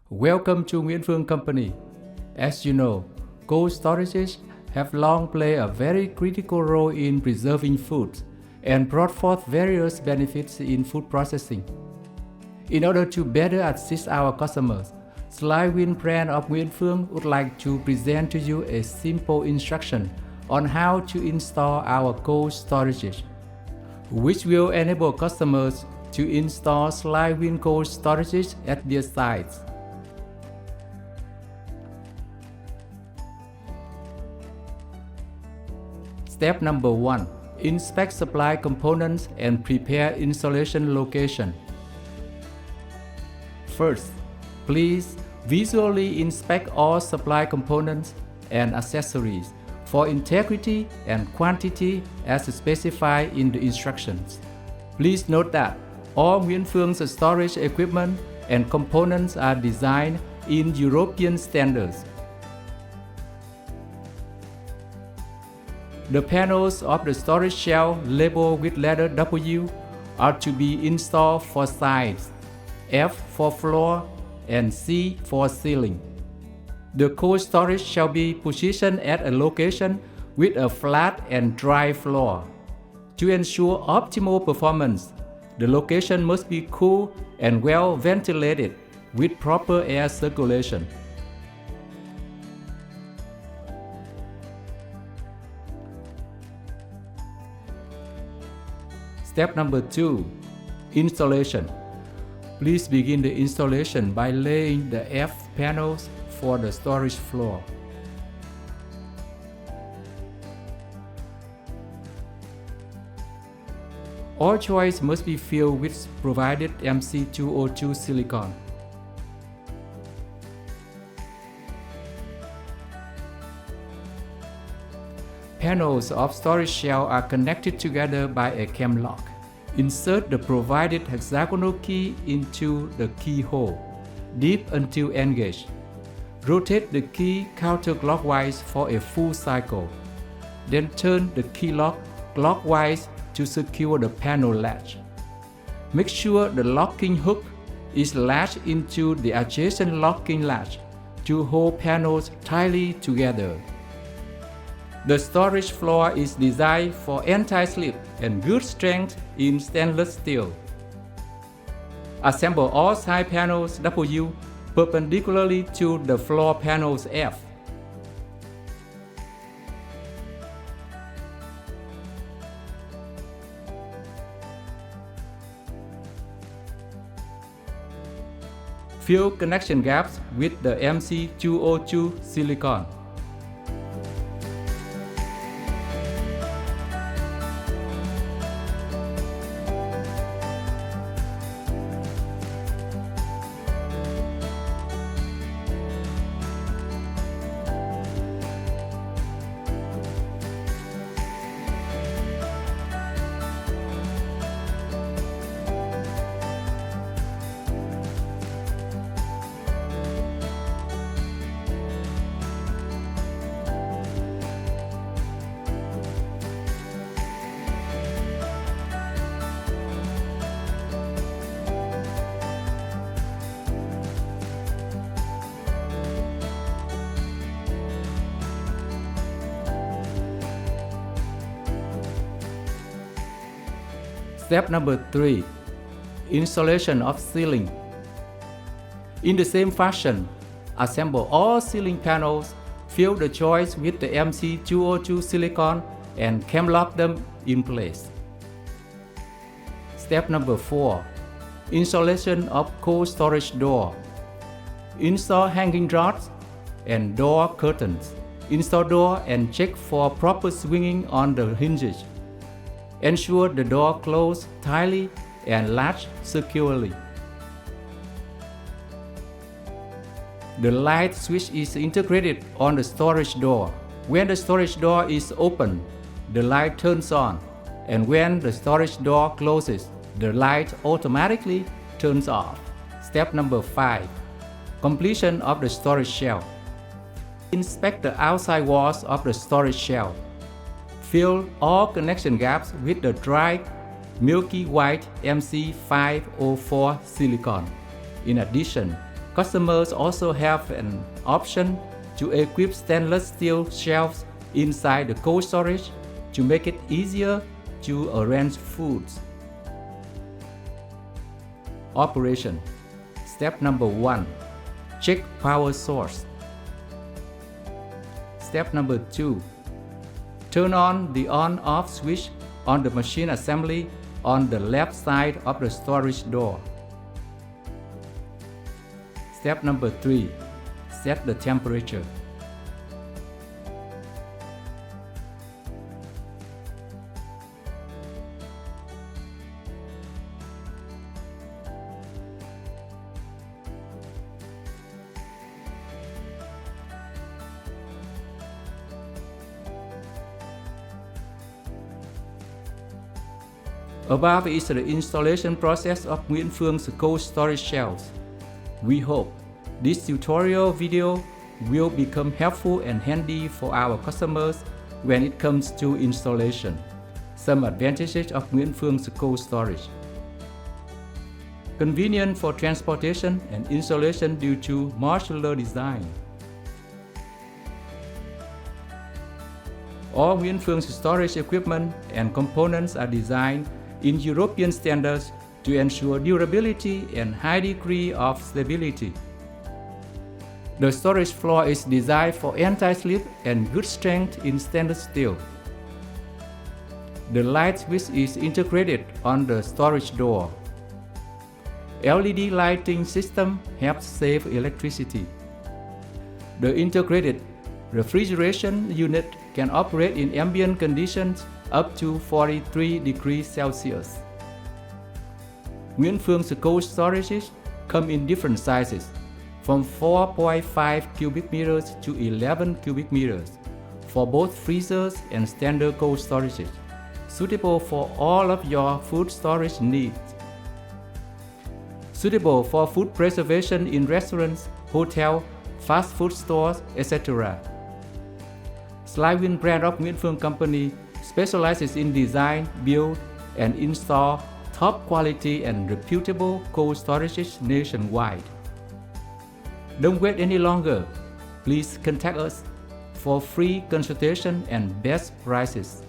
Welcome to Nguyen Phuong Company. As you know, cold storages have long played a very critical role in preserving food and brought forth various benefits in food processing. In order to better assist our customers, Slightwind brand of Nguyen Phuong would like to present to you a simple instruction on how to install our cold storages, which will enable customers to install Slightwind cold storages at their sites. Step number 1. Inspect supply components and prepare installation location. First, please visually inspect all supply components and accessories for integrity and quantity as specified in the instructions. Please note that all Nguyen Phuong's storage equipment and components are designed in European standards. The panels of the storage shelf labeled with letter W are to be installed for sides, F for floor, and C for ceiling. The cold storage shall be positioned at a location with a flat and dry floor. To ensure optimal performance, the location must be cool and well ventilated with proper air circulation. Step number 2. Installation. Please begin the installation by laying the F panels for the storage floor. All joints must be filled with provided MC202 silicone. Panels of storage shell are connected together by a cam lock. Insert the provided hexagonal key into the keyhole, deep until engaged. Rotate the key counterclockwise for a full cycle. Then turn the key lock clockwise to secure the panel latch. Make sure the locking hook is latched into the adjacent locking latch to hold panels tightly together. The storage floor is designed for anti-slip and good strength in stainless steel. Assemble all side panels W perpendicularly to the floor panels F. Fill connection gaps with the MC202 silicone. Step number 3. Installation of ceiling. In the same fashion, assemble all ceiling panels, fill the joints with the MC202 silicone and cam lock them in place. Step number 4. Installation of cold storage door. Install hanging drawers and door curtains. Install door and check for proper swinging on the hinges. Ensure the door closes tightly and latch securely. The light switch is integrated on the storage door. When the storage door is open, the light turns on, and when the storage door closes, the light automatically turns off. Step number 5. Completion of the storage shelf. Inspect the outside walls of the storage shelf. Fill all connection gaps with the dry, milky white MC504 silicone. In addition, Customers also have an option to equip stainless steel shelves inside the cold storage to make it easier to arrange foods. Operation. Step number 1. Check power source. Step number 2. Turn on the on-off switch on the machine assembly on the left side of the storage door. Step number 3. Set the temperature. Above is the installation process of Nguyen Phuong's cold storage shelves. We hope this tutorial video will become helpful and handy for our customers when it comes to installation. Some advantages of Nguyen Phuong's cold storage. Convenient for transportation and installation due to modular design. All Nguyen Phuong's storage equipment and components are designed in European standards to ensure durability and high degree of stability. The storage floor is designed for anti-slip and good strength in stainless steel. The light switch is integrated on the storage door. LED lighting system helps save electricity. The integrated refrigeration unit can operate in ambient conditions up to 43 degrees Celsius. Nguyen Phuong's cold storages come in different sizes, from 4.5 cubic meters to 11 cubic meters, for both freezers and standard cold storages, suitable for all of your food storage needs. Suitable for food preservation in restaurants, hotels, fast food stores, etc. Slightwind brand of Nguyen Phuong Company specializes in design, build, and install top quality and reputable cold storages nationwide. Don't wait any longer. Please contact us for free consultation and best prices.